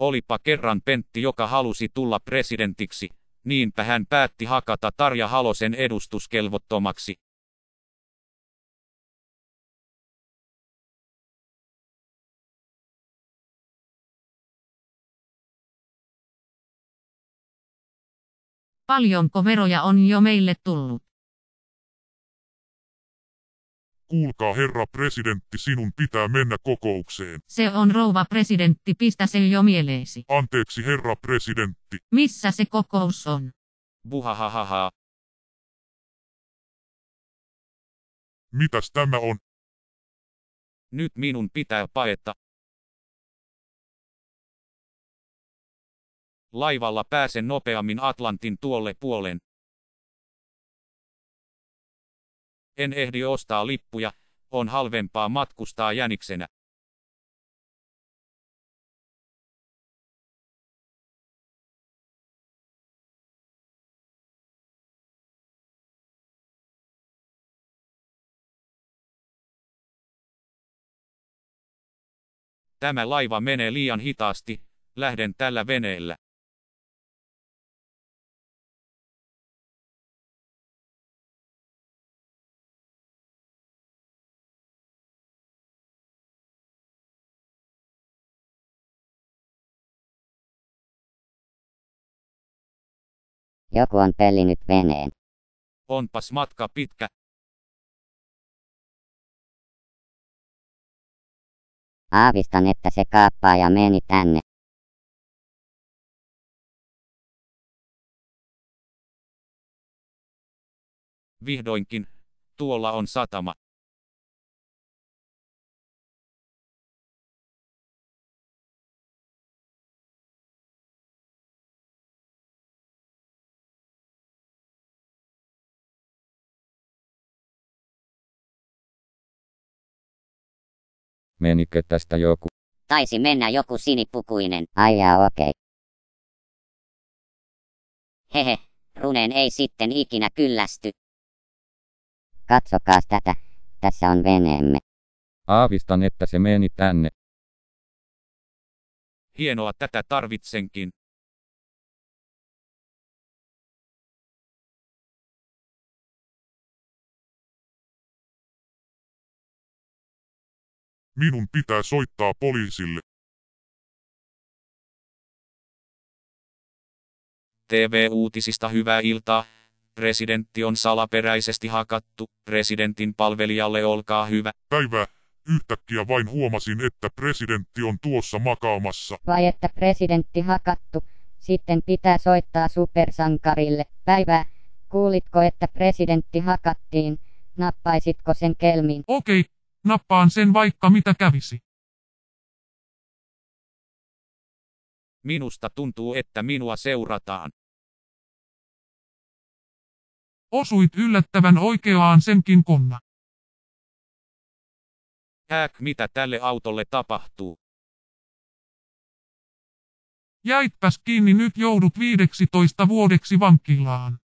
Olipa kerran Pentti, joka halusi tulla presidentiksi, niinpä hän päätti hakata Tarja Halosen edustuskelvottomaksi. Paljonko veroja on jo meille tullut? Kuulkaa herra presidentti, sinun pitää mennä kokoukseen. Se on rouva presidentti, pistä se jo mieleesi. Anteeksi herra presidentti. Missä se kokous on? Buhahahaha. Mitäs tämä on? Nyt minun pitää paeta. Laivalla pääsen nopeammin Atlantin tuolle puolen. En ehdi ostaa lippuja, on halvempaa matkustaa jäniksenä. Tämä laiva menee liian hitaasti, lähden tällä veneellä. Joku on pellinyt veneen. Onpas matka pitkä. Aavistan, että se kaappaa ja meni tänne. Vihdoinkin, tuolla on satama. Menikö tästä joku? Taisi mennä joku sinipukuinen. Ai jaa, okei. Hehe, Runeen ei sitten ikinä kyllästy. Katsokaas tätä, tässä on veneemme. Aavistan, että se meni tänne. Hienoa, tätä tarvitsenkin. Minun pitää soittaa poliisille. TV-uutisista hyvää iltaa. Presidentti on salaperäisesti hakattu. Presidentin palvelijalle olkaa hyvä. Päivää. Yhtäkkiä vain huomasin, että presidentti on tuossa makaamassa. Vai että presidentti hakattu, sitten pitää soittaa supersankarille. Päivää. Kuulitko, että presidentti hakattiin? Nappaisitko sen kelmin? Okei, nappaan sen vaikka mitä kävisi. Minusta tuntuu, että minua seurataan. Osuit yllättävän oikeaan senkin konna. Mitä tälle autolle tapahtuu? Jäitpäs kiinni, nyt joudut 15 vuodeksi vankilaan.